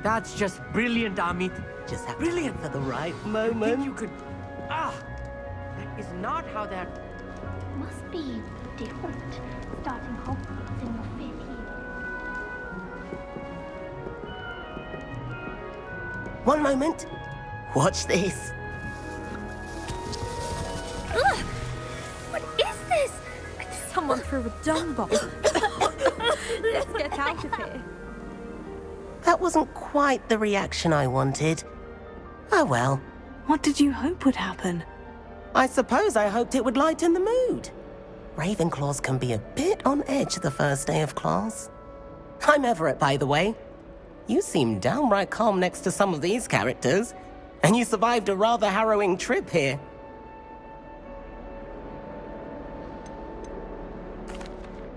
That's just brilliant, Amit. Just have Brilliant. to wait for the right I moment. think you could... That is not how that... Must be different, starting Hogwarts in your fifth year. One moment. Watch this. Ugh! What is this? Someone threw a dung bomb. Let's get out of here. That wasn't quite the reaction I wanted. Oh well. What did you hope would happen? I suppose I hoped it would lighten the mood. Ravenclaws can be a bit on edge the first day of class. I'm Everett, by the way. You seem downright calm next to some of these characters, and you survived a rather harrowing trip here.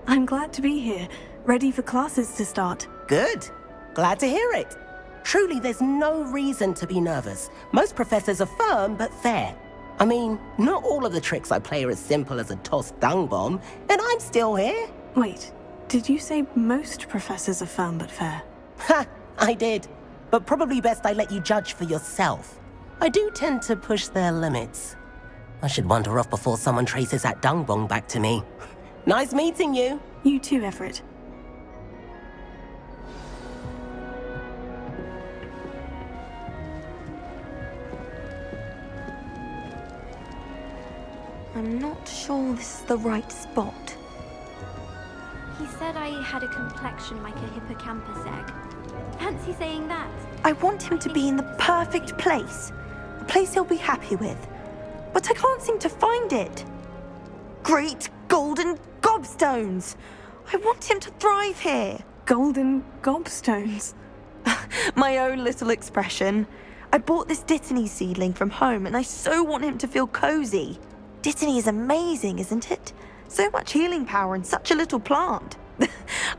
I'm glad to be here, ready for classes to start. Good. Glad to hear it. Truly, there's no reason to be nervous. Most professors are firm but fair. I mean, not all of the tricks I play are as simple as a tossed dung bomb, and I'm still here. Wait, did you say most professors are firm but fair? Ha! I did. But probably best I let you judge for yourself. I do tend to push their limits. I should wander off before someone traces that dung bomb back to me. Nice meeting you. You too, Everett. I'm not sure this is the right spot. He said I had a complexion like a hippocampus egg. Fancy saying that. I want him to be in the perfect place. A place he'll be happy with. But I can't seem to find it. Great golden gobstones! I want him to thrive here. Golden gobstones. My own little expression. I bought this Dittany seedling from home and I so want him to feel cozy. Dittany is amazing, isn't it? So much healing power in such a little plant.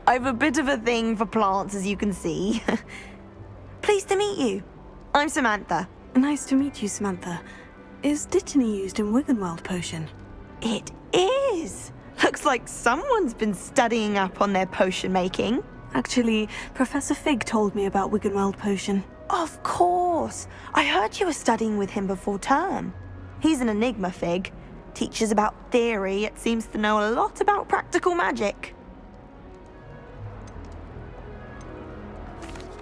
I've a bit of a thing for plants, as you can see. Pleased to meet you. I'm Samantha. Nice to meet you, Samantha. Is Dittany used in Wiggenweld potion? It is. Looks like someone's been studying up on their potion making. Actually, Professor Fig told me about Wiggenweld potion. Of course. I heard you were studying with him before term. He's an enigma, Fig. Teaches about theory, yet seems to know a lot about practical magic.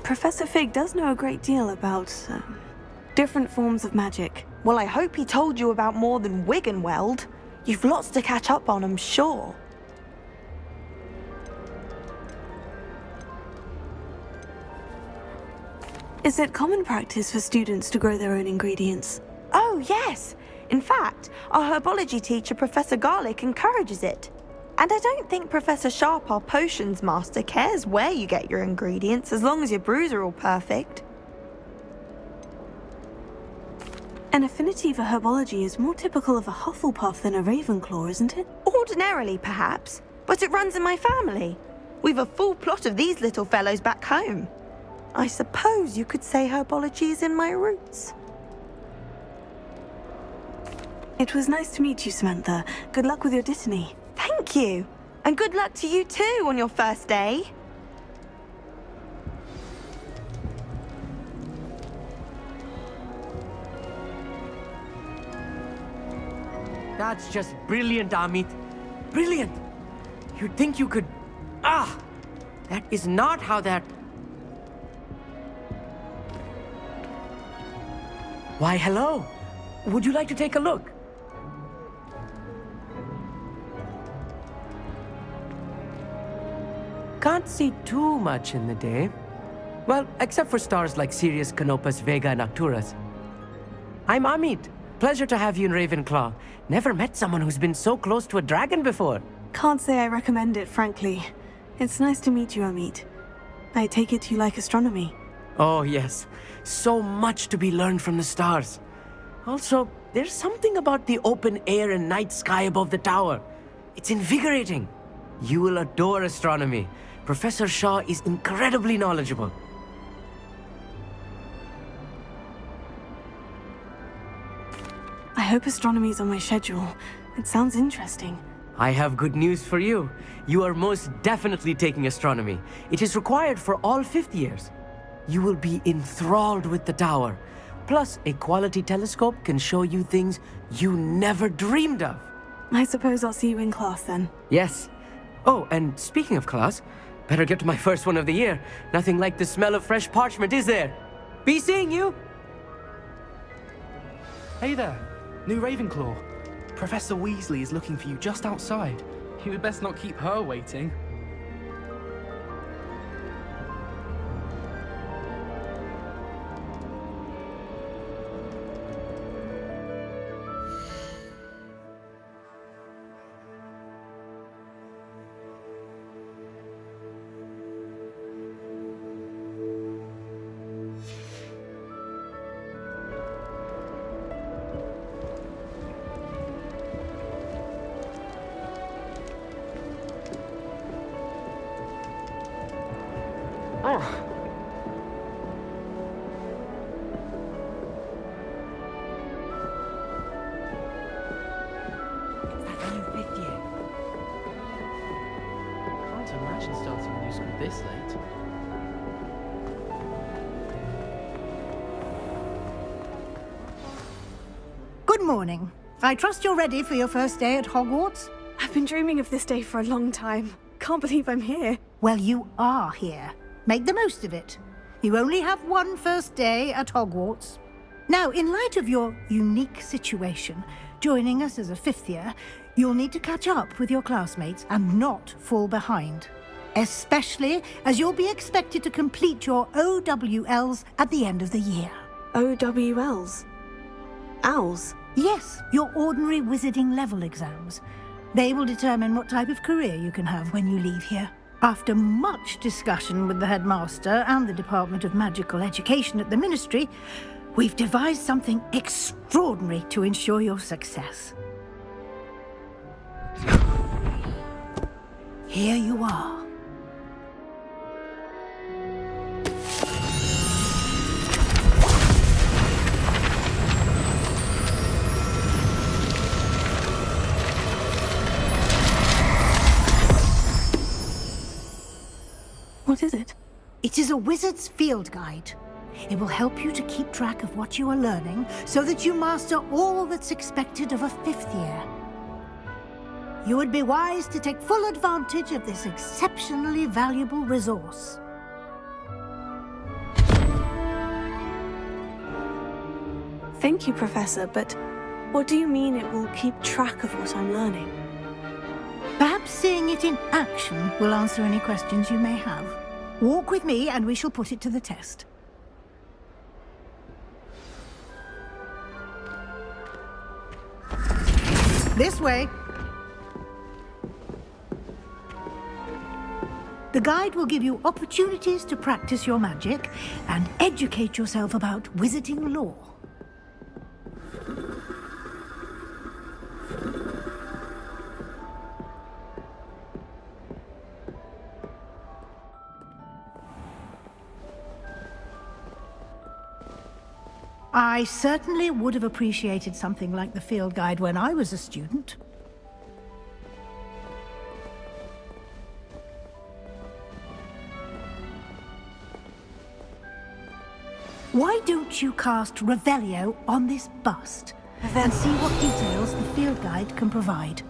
Professor Fig does know a great deal about different forms of magic. Well, I hope he told you about more than Wiggenweld. You've lots to catch up on, I'm sure. Is it common practice for students to grow their own ingredients? Oh, yes. In fact, our herbology teacher, Professor Garlick, encourages it. And I don't think Professor Sharp, our potions master, cares where you get your ingredients, as long as your brews are all perfect. An affinity for herbology is more typical of a Hufflepuff than a Ravenclaw, isn't it? Ordinarily, perhaps, but it runs in my family. We've a full plot of these little fellows back home. I suppose you could say herbology is in my roots. It was nice to meet you, Samantha. Good luck with your Dittany. Thank you. And good luck to you too on your first day. That's just brilliant, Amit. Brilliant. You'd think you could... That is not how that... Why, hello. Would you like to take a look? Can't see too much in the day. Well, except for stars like Sirius, Canopus, Vega, and Arcturus. I'm Amit. Pleasure to have you in Ravenclaw. Never met someone who's been so close to a dragon before. Can't say I recommend it, frankly. It's nice to meet you, Amit. I take it you like astronomy. Oh, yes. So much to be learned from the stars. Also, there's something about the open air and night sky above the tower. It's invigorating. You will adore astronomy. Professor Shaw is incredibly knowledgeable. I hope astronomy's on my schedule. It sounds interesting. I have good news for you. You are most definitely taking astronomy. It is required for all fifth years. you will be enthralled with the tower. Plus, a quality telescope can show you things you never dreamed of. I suppose I'll see you in class then. Yes. Oh, and speaking of class, better get to my first one of the year. Nothing like the smell of fresh parchment, is there? Be seeing you! Hey there, new Ravenclaw. Professor Weasley is looking for you just outside. You had best not keep her waiting. Can't imagine starting a new school this late. Good morning. I trust you're ready for your first day at Hogwarts? I've been dreaming of this day for a long time. Can't believe I'm here. Well, you are here. Make the most of it. You only have one first day at Hogwarts. Now, in light of your unique situation, joining us as a fifth year, you'll need to catch up with your classmates and not fall behind. Especially as you'll be expected to complete your OWLs at the end of the year. OWLs? Owls? Yes, your ordinary wizarding level exams. They will determine what type of career you can have when you leave here. After much discussion with the headmaster and the Department of Magical Education at the Ministry, we've devised something extraordinary to ensure your success. Here you are. What is it? It is a wizard's field guide. It will help you to keep track of what you are learning so that you master all that's expected of a fifth year. You would be wise to take full advantage of this exceptionally valuable resource. Thank you, Professor, but what do you mean it will keep track of what I'm learning? Perhaps seeing it in action will answer any questions you may have. Walk with me and we shall put it to the test. This way. The guide will give you opportunities to practice your magic and educate yourself about wizarding lore. I certainly would have appreciated something like the field guide when I was a student. Why don't you cast Revelio on this bust and see what details the field guide can provide?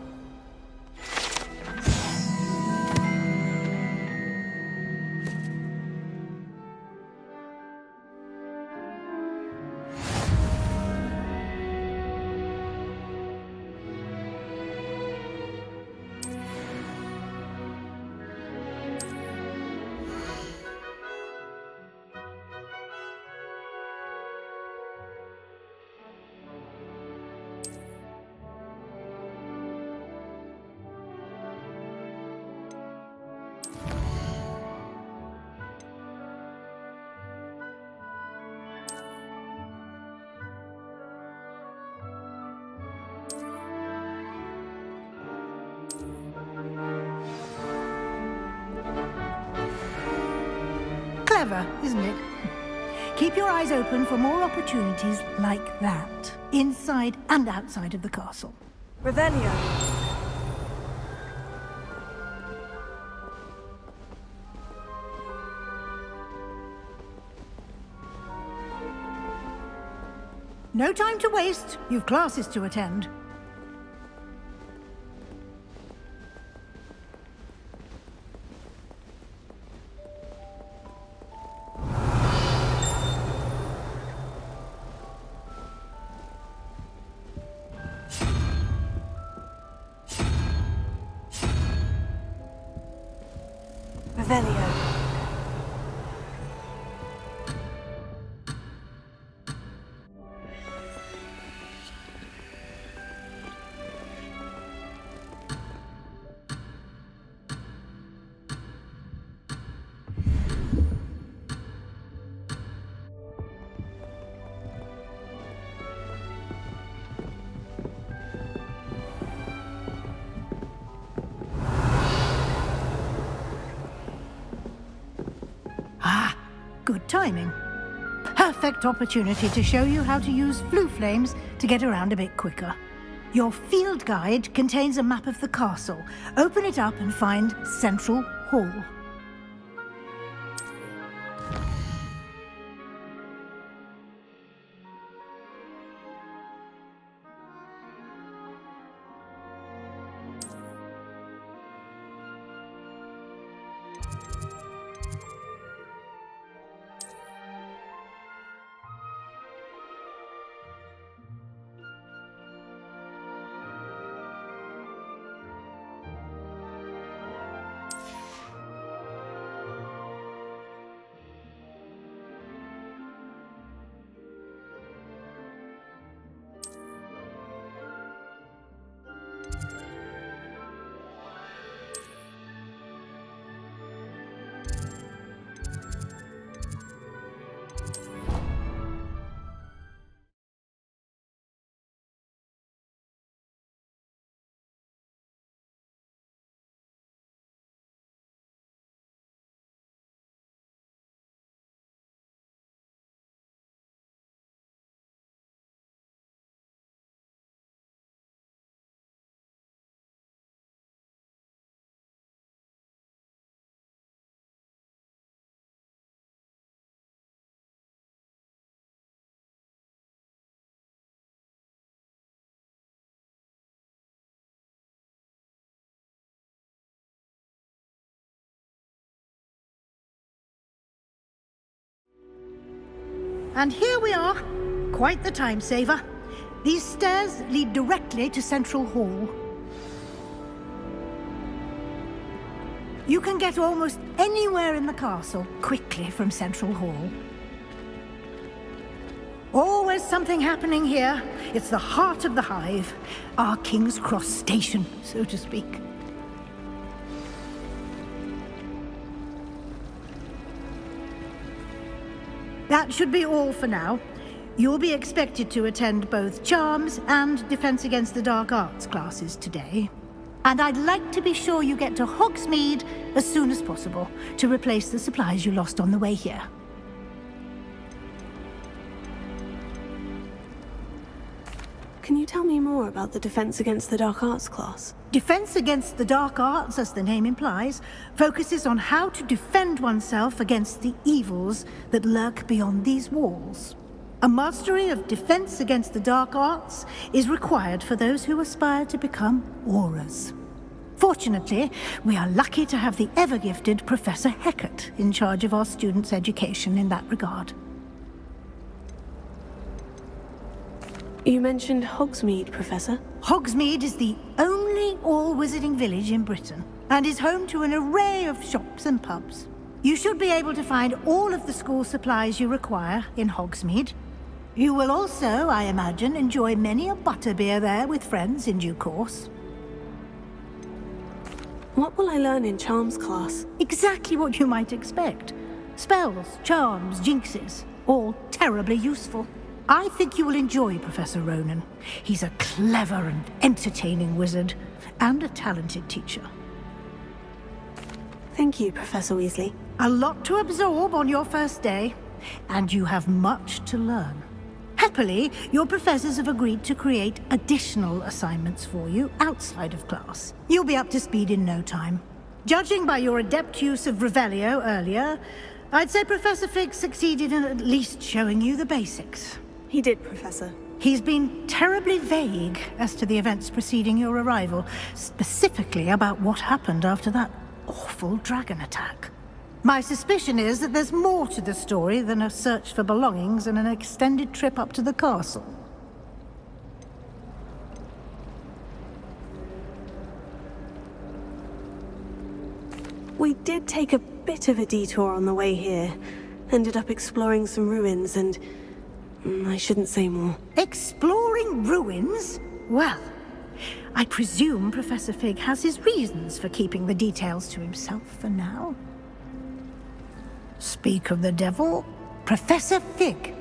Clever, isn't it? Keep your eyes open for more opportunities like that, inside and outside of the castle. Revelio. No time to waste. You've classes to attend. Revelio. Good timing. Perfect opportunity to show you how to use flue flames to get around a bit quicker. Your field guide contains a map of the castle. Open it up and find Central Hall. And here we are. Quite the time saver. These stairs lead directly to Central Hall. You can get almost anywhere in the castle quickly from Central Hall. Always something happening here. It's the heart of the hive. Our King's Cross station, so to speak. That should be all for now. You'll be expected to attend both Charms and Defense Against the Dark Arts classes today. And I'd like to be sure you get to Hogsmeade as soon as possible to replace the supplies you lost on the way here. Can you tell me more about the Defense Against the Dark Arts class? Defense Against the Dark Arts, as the name implies, focuses on how to defend oneself against the evils that lurk beyond these walls. A mastery of Defense Against the Dark Arts is required for those who aspire to become Aurors. Fortunately, we are lucky to have the ever-gifted Professor Hecat in charge of our students' education in that regard. You mentioned Hogsmeade, Professor. Hogsmeade is the only all-wizarding village in Britain, and is home to an array of shops and pubs. You should be able to find all of the school supplies you require in Hogsmeade. You will also, I imagine, enjoy many a butterbeer there with friends in due course. What will I learn in Charms class? Exactly what you might expect. Spells, charms, jinxes, all terribly useful. I think you will enjoy Professor Ronan. He's a clever and entertaining wizard, and a talented teacher. Thank you, Professor Weasley. A lot to absorb on your first day, and you have much to learn. Happily, your professors have agreed to create additional assignments for you outside of class. You'll be up to speed in no time. Judging by your adept use of Revelio earlier, I'd say Professor Fig succeeded in at least showing you the basics. He did, Professor. He's been terribly vague as to the events preceding your arrival, specifically about what happened after that awful dragon attack. My suspicion is that there's more to the story than a search for belongings and an extended trip up to the castle. We did take a bit of a detour on the way here. Ended up exploring some ruins and... I shouldn't say more. Exploring ruins? Well, I presume Professor Fig has his reasons for keeping the details to himself for now. Speak of the devil, Professor Fig.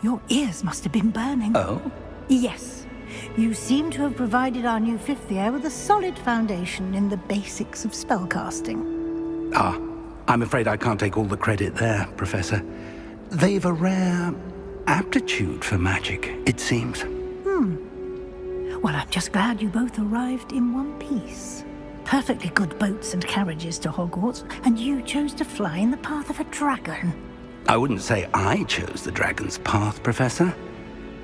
Your ears must have been burning. Oh? Yes. You seem to have provided our new fifth year with a solid foundation in the basics of spellcasting. Ah, I'm afraid I can't take all the credit there, Professor. They've a rare aptitude for magic, it seems. Well, I'm just glad you both arrived in one piece. Perfectly good boats and carriages to Hogwarts, and you chose to fly in the path of a dragon. I wouldn't say I chose the dragon's path, Professor.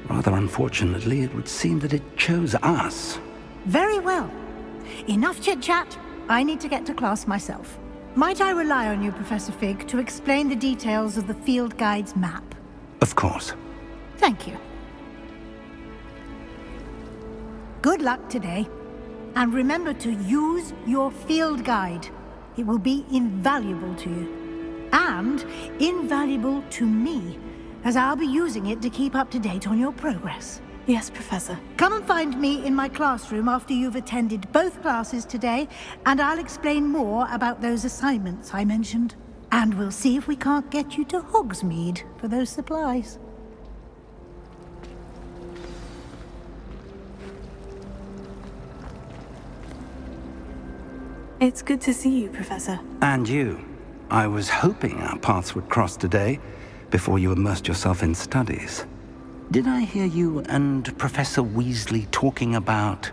Rather unfortunately, it would seem that it chose us. Very well. Enough chit-chat. I need to get to class myself. Might I rely on you, Professor Fig, to explain the details of the field guide's map? Of course. Thank you. Good luck today. And remember to use your field guide. It will be invaluable to you. And invaluable to me, as I'll be using it to keep up to date on your progress. Yes, Professor. Come and find me in my classroom after you've attended both classes today, and I'll explain more about those assignments I mentioned. And we'll see if we can't get you to Hogsmeade for those supplies. It's good to see you, Professor. And you. I was hoping our paths would cross today, before you immersed yourself in studies. Did I hear you and Professor Weasley talking about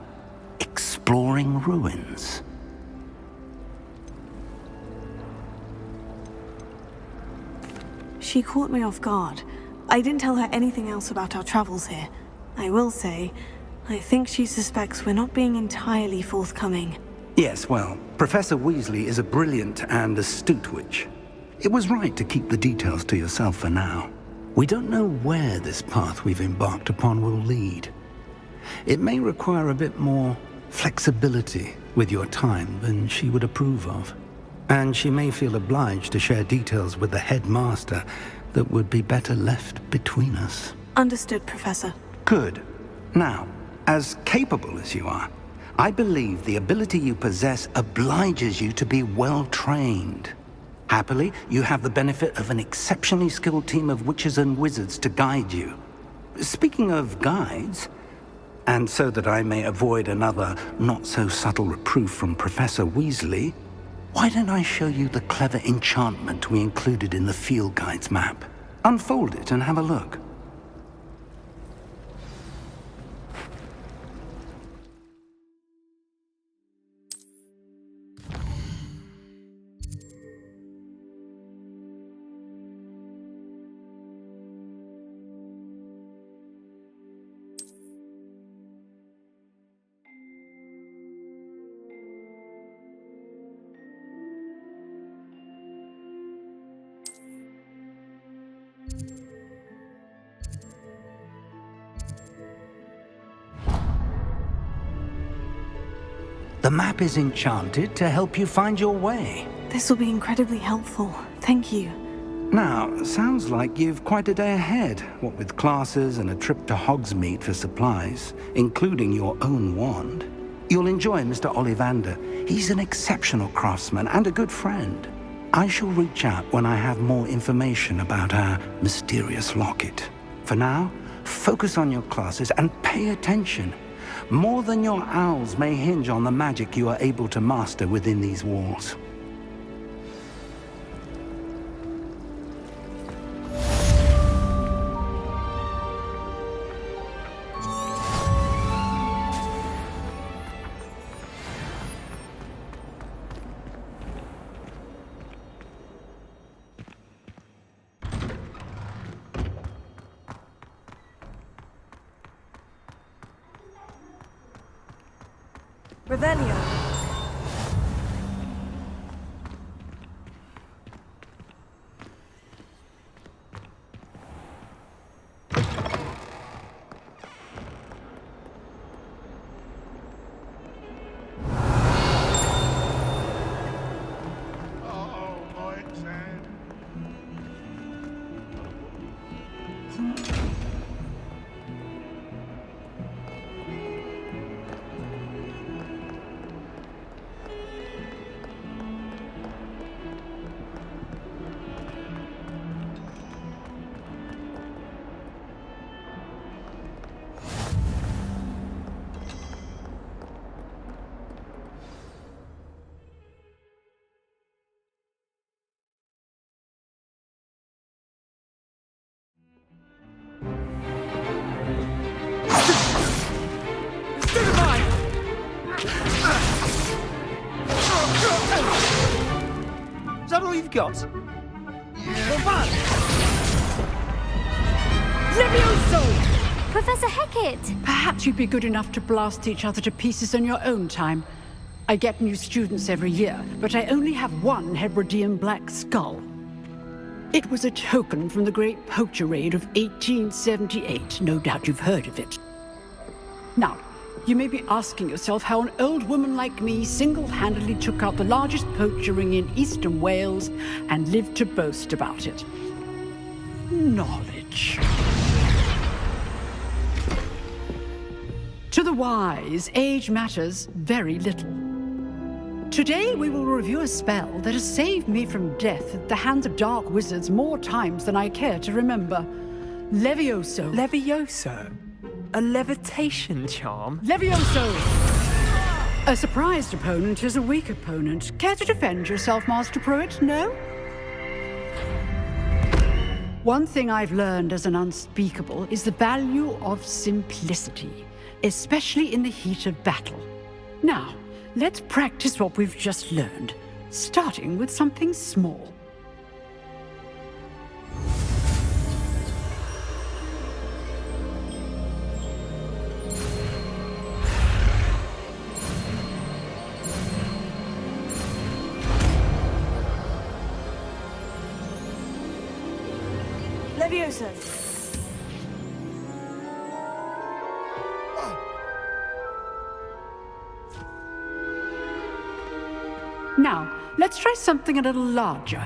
exploring ruins? She caught me off guard. I didn't tell her anything else about our travels here. I will say, I think she suspects we're not being entirely forthcoming. Yes, well, Professor Weasley is a brilliant and astute witch. It was right to keep the details to yourself for now. We don't know where this path we've embarked upon will lead. It may require a bit more flexibility with your time than she would approve of. And she may feel obliged to share details with the headmaster that would be better left between us. Understood, Professor. Good. Now, as capable as you are, I believe the ability you possess obliges you to be well-trained. Happily, you have the benefit of an exceptionally skilled team of witches and wizards to guide you. Speaking of guides, and so that I may avoid another not-so-subtle reproof from Professor Weasley, why don't I show you the clever enchantment we included in the field guide's map? Unfold it and have a look. The map is enchanted to help you find your way. This will be incredibly helpful. Thank you. Now, sounds like you've quite a day ahead, what with classes and a trip to Hogsmeade for supplies, including your own wand. You'll enjoy Mr. Ollivander. He's an exceptional craftsman and a good friend. I shall reach out when I have more information about our mysterious locket. For now, focus on your classes and pay attention. More than your owls may hinge on the magic you are able to master within these walls. Revelio. Is that all you've got? Levioso! Professor Hecat! Perhaps you'd be good enough to blast each other to pieces in your own time. I get new students every year, but I only have one Hebridean black skull. It was a token from the Great Poacher Raid of 1878. No doubt you've heard of it. Now, you may be asking yourself how an old woman like me single-handedly took out the largest poacher ring in eastern Wales and lived to boast about it. Knowledge. To the wise, age matters very little. Today we will review a spell that has saved me from death at the hands of dark wizards more times than I care to remember. Levioso. Levioso? A levitation charm? Levioso! A surprised opponent is a weak opponent. Care to defend yourself, Master Pruitt? No? One thing I've learned as an unspeakable is the value of simplicity, especially in the heat of battle. Now, let's practice what we've just learned, starting with something small. Levioso. Now, let's try something a little larger.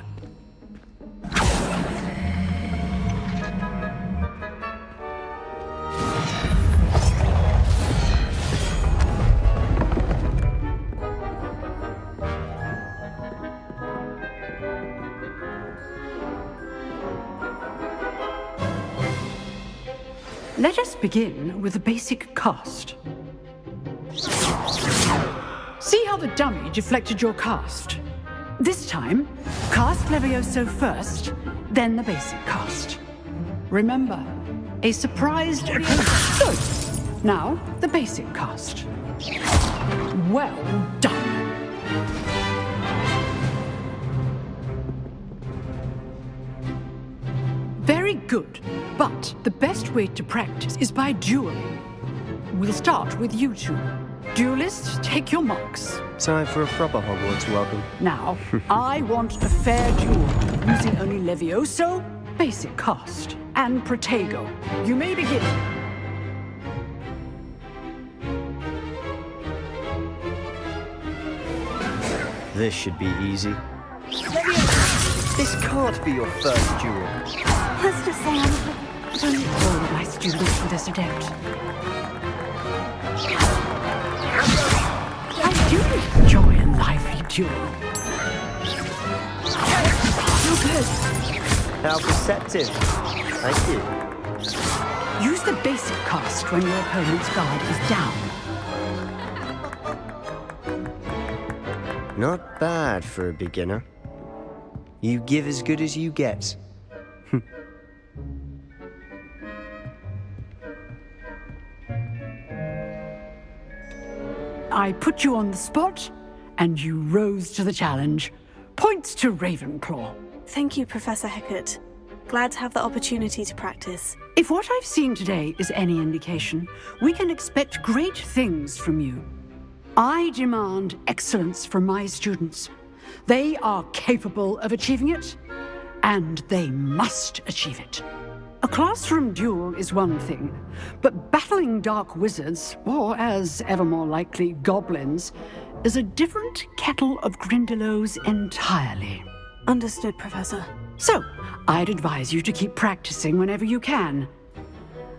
Let us begin with a basic cast. See how the dummy deflected your cast? This time, cast Levioso first, then the basic cast. Remember, a surprised opponent. Good. Now, the basic cast. Well done. Very good, but the best way to practice is by dueling. We'll start with you two. Duelists, take your marks. Time for a proper Hogwarts welcome. Now, I want a fair duel, using only Levioso, basic cast, and Protego. You may begin. This should be easy. This can't be your first duel. Let's just say All of my students were this adept. I do enjoy a lively duel. You're good. How perceptive. Thank you. Use the basic cast when your opponent's guard is down. Not bad for a beginner. You give as good as you get. I put you on the spot, and you rose to the challenge. Points to Ravenclaw. Thank you, Professor Hecat. Glad to have the opportunity to practice. If what I've seen today is any indication, we can expect great things from you. I demand excellence from my students. They are capable of achieving it, and they must achieve it. A classroom duel is one thing, but battling dark wizards, or as ever more likely, goblins, is a different kettle of Grindylows entirely. Understood, Professor. So, I'd advise you to keep practicing whenever you can.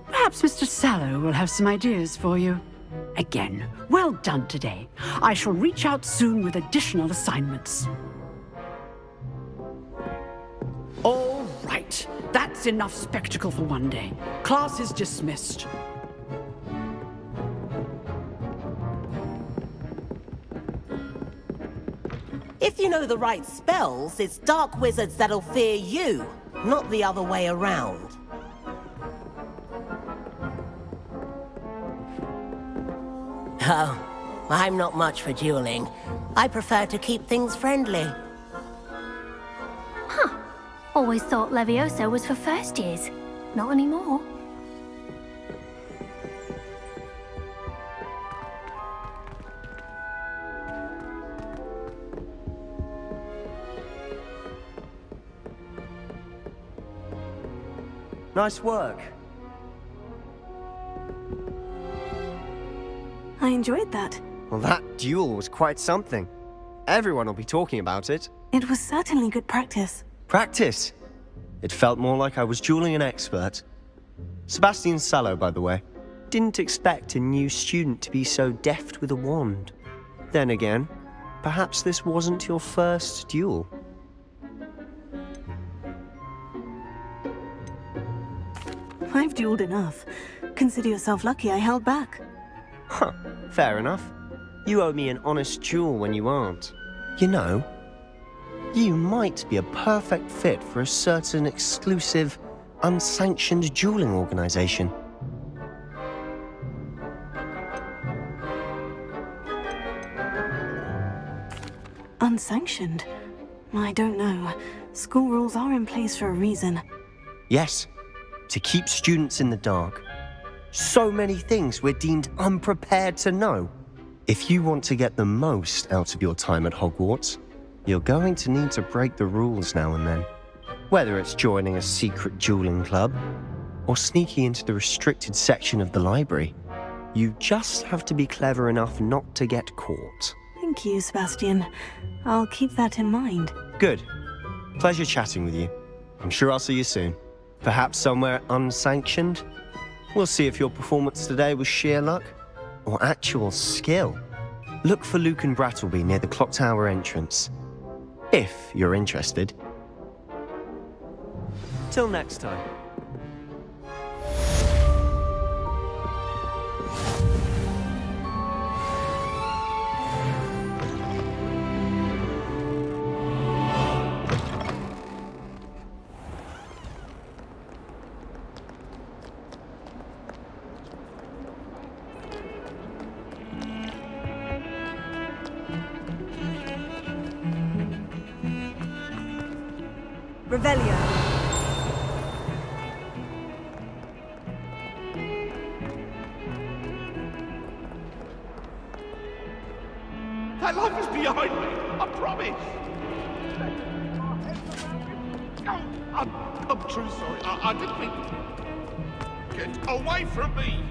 Perhaps Mr. Sallow will have some ideas for you. Again, well done today. I shall reach out soon with additional assignments. All right, that's enough spectacle for one day. Class is dismissed. If you know the right spells, it's dark wizards that'll fear you, not the other way around. Oh, I'm not much for dueling. I prefer to keep things friendly. Huh. Always thought Levioso was for first years. Not anymore. Nice work. I enjoyed that. Well, that duel was quite something. Everyone will be talking about it. It was certainly good practice. Practice? It felt more like I was dueling an expert. Sebastian Sallow, by the way. Didn't expect a new student to be so deft with a wand. Then again, perhaps this wasn't your first duel. I've dueled enough. Consider yourself lucky I held back. Huh, fair enough. You owe me an honest duel when you aren't. You know, you might be a perfect fit for a certain exclusive, unsanctioned dueling organization. Unsanctioned? I don't know. School rules are in place for a reason. Yes, to keep students in the dark. So many things we're deemed unprepared to know. If you want to get the most out of your time at Hogwarts, you're going to need to break the rules now and then. Whether it's joining a secret dueling club, or sneaking into the restricted section of the library, you just have to be clever enough not to get caught. Thank you, Sebastian. I'll keep that in mind. Good. Pleasure chatting with you. I'm sure I'll see you soon. Perhaps somewhere unsanctioned? We'll see if your performance today was sheer luck or actual skill. Look for Luke and Brattleby near the clock tower entrance, if you're interested. Till next time. Revelio. That life is behind me, I promise. I'm truly sorry. I didn't mean... Get away from me!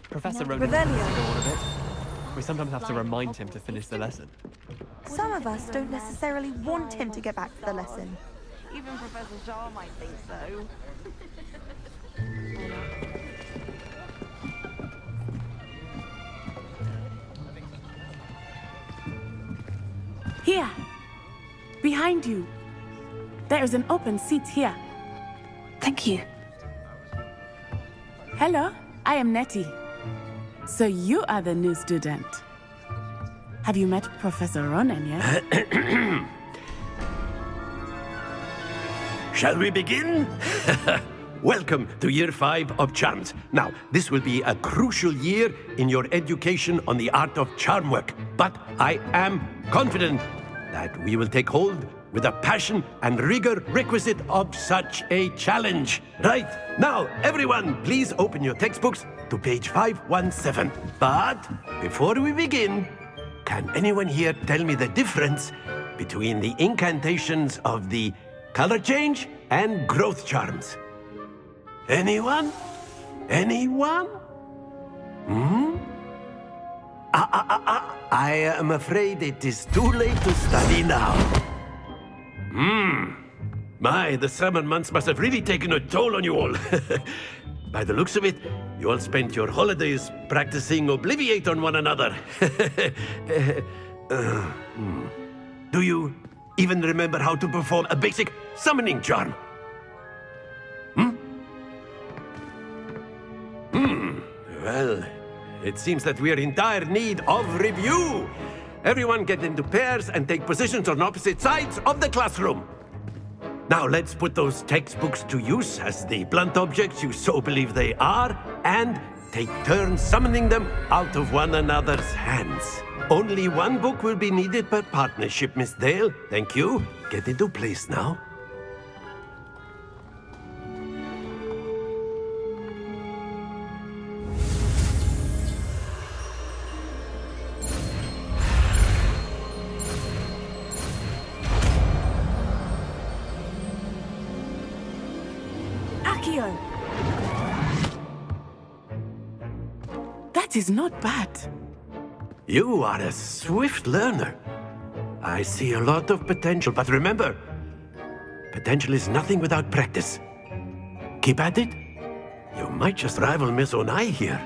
Professor Ronan wants to go on a bit. We sometimes have to remind him to finish the lesson. Some of us don't necessarily want him to get back to the lesson. Even Professor Shaw might think so. Here, behind you. There is an open seat here. Thank you. Hello, I am Nettie. So you are the new student. Have you met Professor Ronan yet? Shall we begin? welcome to Year 5 of Charms. Now, this will be a crucial year in your education on the art of charm work. But I am confident that we will take hold with the passion and rigor requisite of such a challenge. Right, now, everyone, please open your textbooks to page 517. But before we begin, can anyone here tell me the difference between the incantations of the color change and growth charms? Anyone? Anyone? I am afraid it is too late to study now. My, the summer months must have really taken a toll on you all. By the looks of it, you all spent your holidays practicing Obliviate on one another. Do you even remember how to perform a basic summoning charm? Well, it seems that we are in dire need of review. Everyone get into pairs and take positions on opposite sides of the classroom. Now let's put those textbooks to use as the blunt objects you so believe they are, and take turns summoning them out of one another's hands. Only one book will be needed per partnership, Miss Dale. Thank you. Get into place now. Akio! That is not bad. You are a swift learner. I see a lot of potential, but remember, potential is nothing without practice. Keep at it. You might just rival Miss Onai here.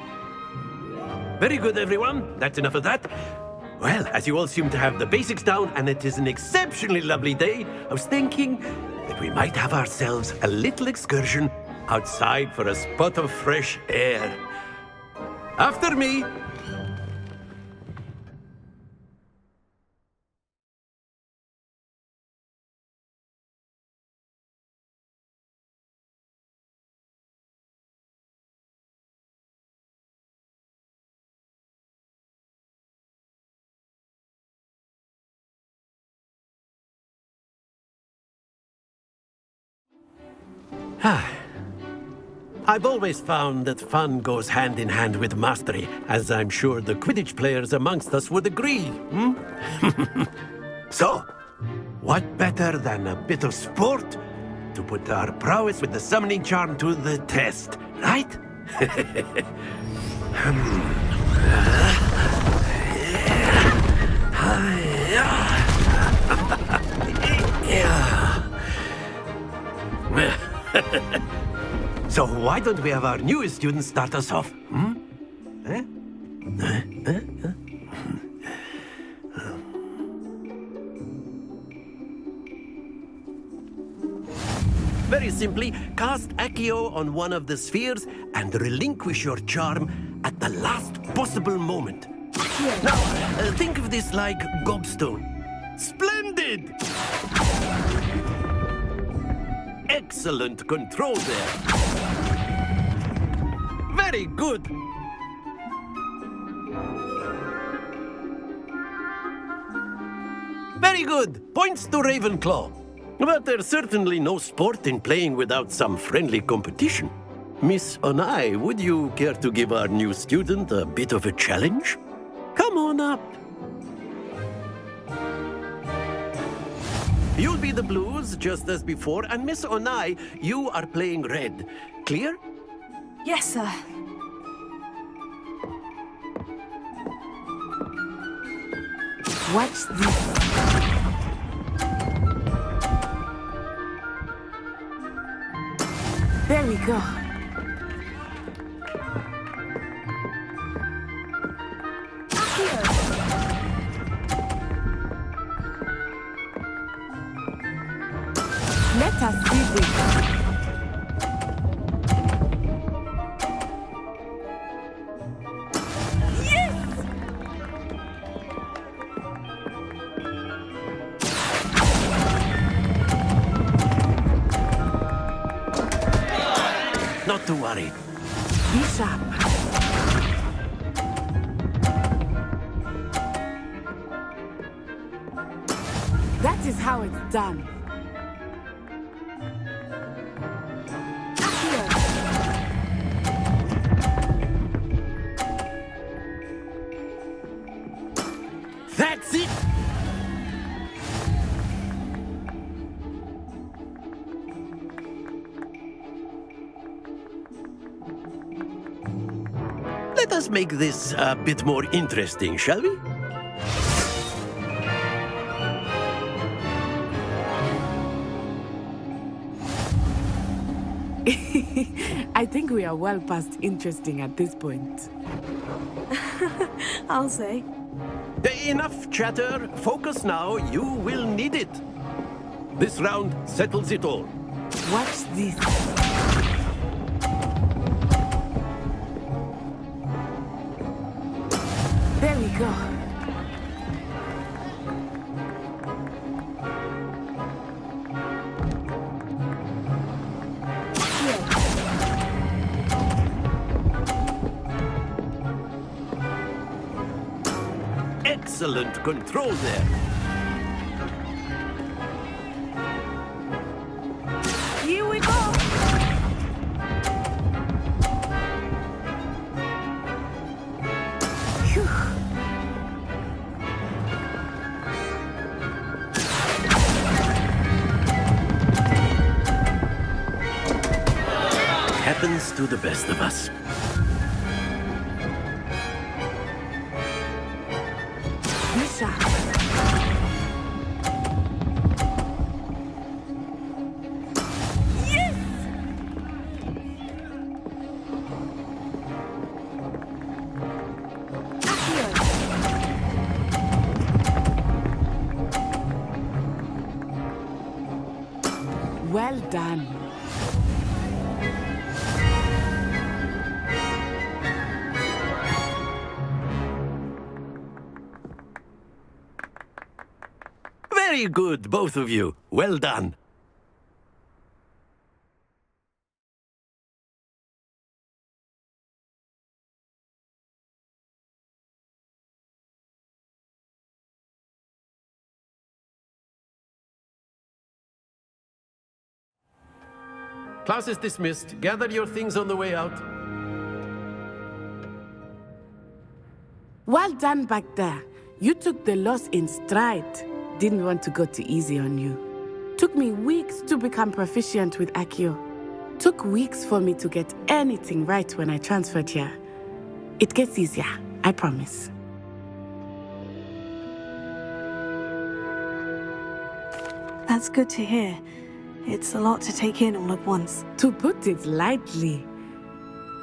Very good, everyone. That's enough of that. Well, as you all seem to have the basics down, and it is an exceptionally lovely day, I was thinking that we might have ourselves a little excursion outside for a spot of fresh air. After me. I've always found that fun goes hand in hand with mastery, as I'm sure the Quidditch players amongst us would agree. So, what better than a bit of sport to put our prowess with the summoning charm to the test, right? So why don't we have our newest student start us off? Very simply, cast Accio on one of the spheres and relinquish your charm at the last possible moment. Now, think of this like gobstone. Splendid! Excellent control there. Very good. Very good. Points to Ravenclaw. But there's certainly no sport in playing without some friendly competition. Miss Onai, would you care to give our new student a bit of a challenge? Come on up. You'll be the blues, just as before, and Miss Onai, you are playing red. Clear? Yes, sir. Watch this. There we go. Let us see this. Not to worry. Be sharp. That is how it's done. That's it! Let us make this a bit more interesting, shall we? I think we are well past interesting at this point. I'll say. Enough chatter. Focus now. You will need it. This round settles it all. Watch this. There we go. Excellent control there. Here we go. Phew. Happens to the best of us. Be sharp. Yes! Well done. Very good, both of you. Well done. Class is dismissed. Gather your things on the way out. Well done back there. You took the loss in stride. Didn't want to go too easy on you. Took me weeks to become proficient with Accio. Took weeks for me to get anything right when I transferred here. It gets easier, I promise. That's good to hear. It's a lot to take in all at once. To put it lightly,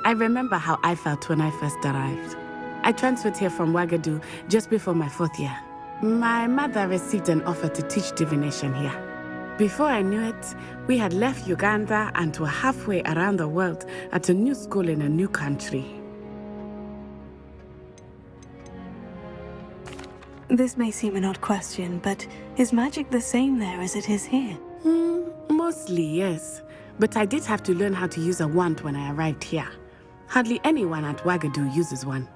I remember how I felt when I first arrived. I transferred here from Ouagadougou just before my 4th year. My mother received an offer to teach divination here. Before I knew it, we had left Uganda and were halfway around the world at a new school in a new country. This may seem an odd question, but is magic the same there as it is here? Mostly, yes. But I did have to learn how to use a wand when I arrived here. Hardly anyone at Ouagadougou uses one.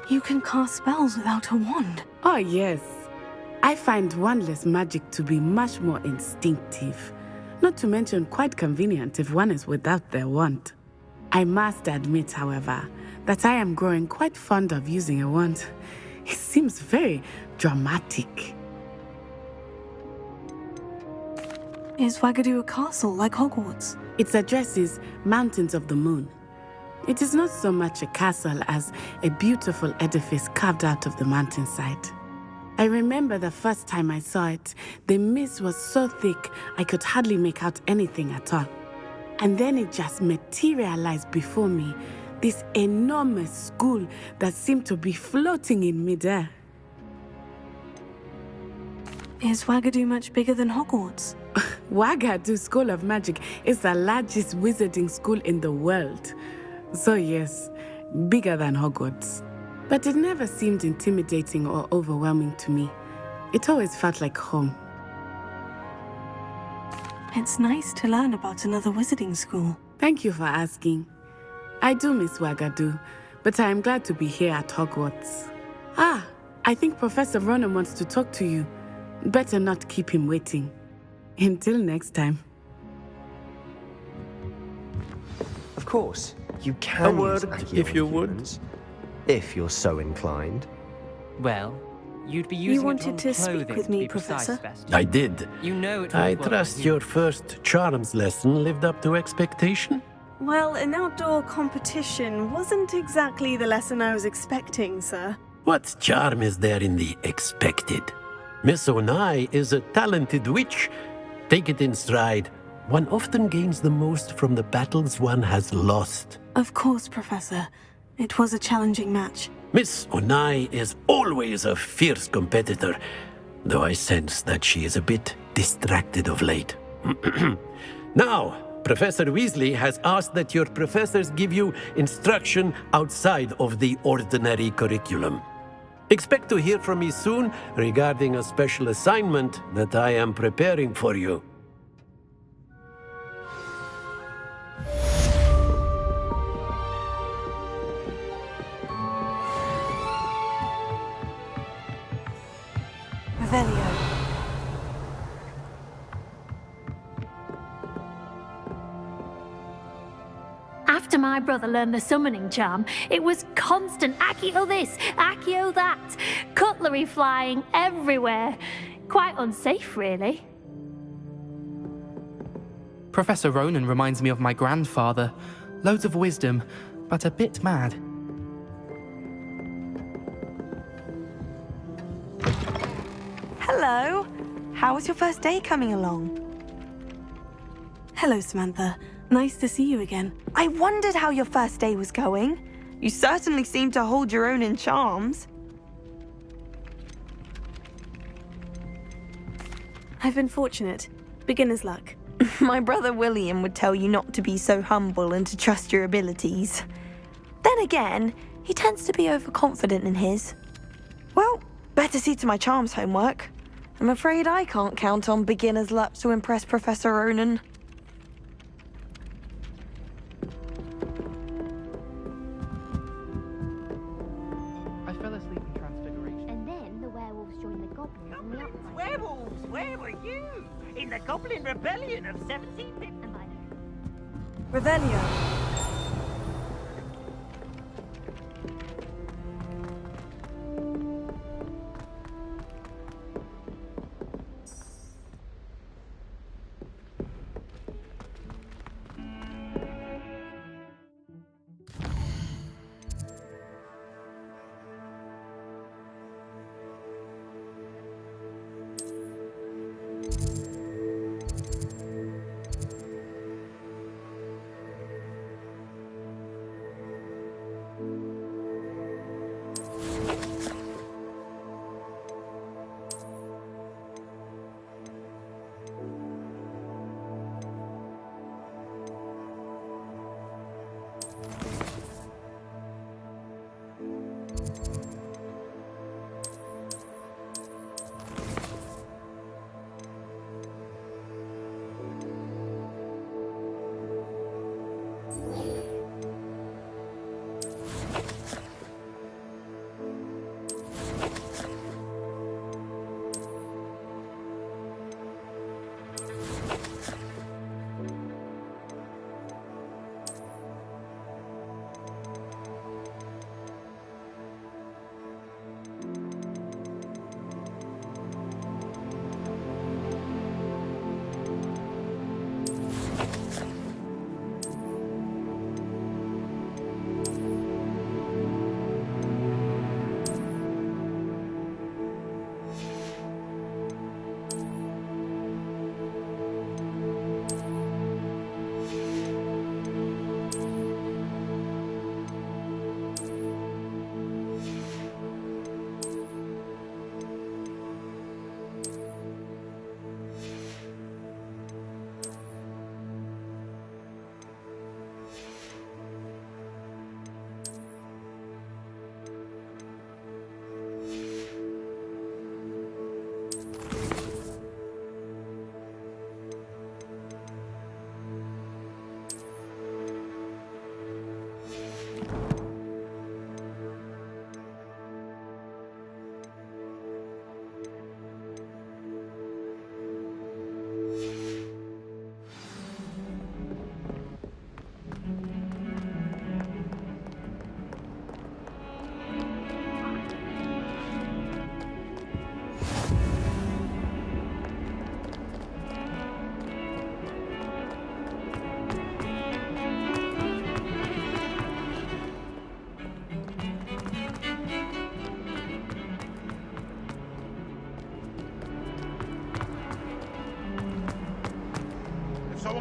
You can cast spells without a wand. Oh, yes. I find wandless magic to be much more instinctive. Not to mention quite convenient if one is without their wand. I must admit, however, that I am growing quite fond of using a wand. It seems very dramatic. Is Ouagadougou a castle like Hogwarts? Its address is Mountains of the Moon. It is not so much a castle as a beautiful edifice carved out of the mountainside. I remember the first time I saw it, the mist was so thick I could hardly make out anything at all. And then it just materialized before me, this enormous school that seemed to be floating in midair. Is Ouagadougou much bigger than Hogwarts? Ouagadougou School of Magic is the largest wizarding school in the world. So yes, bigger than Hogwarts. But it never seemed intimidating or overwhelming to me. It always felt like home. It's nice to learn about another wizarding school. Thank you for asking. I do miss Wagadu, but I am glad to be here at Hogwarts. Ah, I think Professor Ronan wants to talk to you. Better not keep him waiting. Until next time. Of course, you A can word, use Accio if you on would. humans, if you're so inclined. Well, you'd be You using wanted it to on speak clothing with to me, be precise, Professor? Best. I did. You know it I won't work trust on your humans. first charms lesson lived up to expectation. Well, an outdoor competition wasn't exactly the lesson I was expecting, sir. What charm is there in the expected? Miss Onai is a talented witch. Take it in stride. One often gains the most from the battles one has lost. Of course, Professor. It was a challenging match. Miss Onai is always a fierce competitor, though I sense that she is a bit distracted of late. Now, Professor Weasley has asked that your professors give you instruction outside of the ordinary curriculum. Expect to hear from me soon regarding a special assignment that I am preparing for you. Revelio. After my brother learned the summoning charm, it was constant Accio this, Accio that, cutlery flying everywhere. Quite unsafe, really. Professor Ronan reminds me of my grandfather. Loads of wisdom, but a bit mad. Hello. How was your first day coming along? Hello, Samantha. Nice to see you again. I wondered how your first day was going. You certainly seem to hold your own in charms. I've been fortunate. Beginner's luck. My brother William would tell you not to be so humble and to trust your abilities. Then again, he tends to be overconfident in his. Well, better see to my charms homework. I'm afraid I can't count on beginner's luck to impress Professor Ronan. I fell asleep in Transfiguration. And then the werewolves joined the goblins in the uprising. Werewolves, where were you? In the Goblin Rebellion of 1750. Revelio.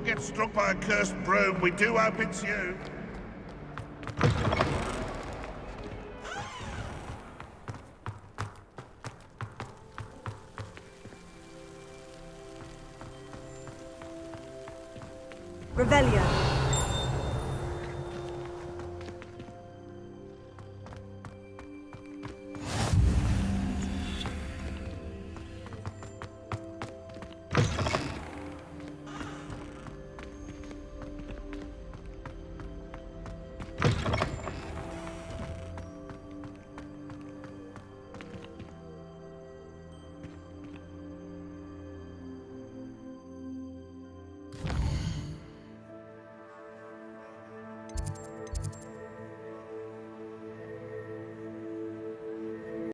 get struck by a cursed broom, we do hope it's you. Revelio.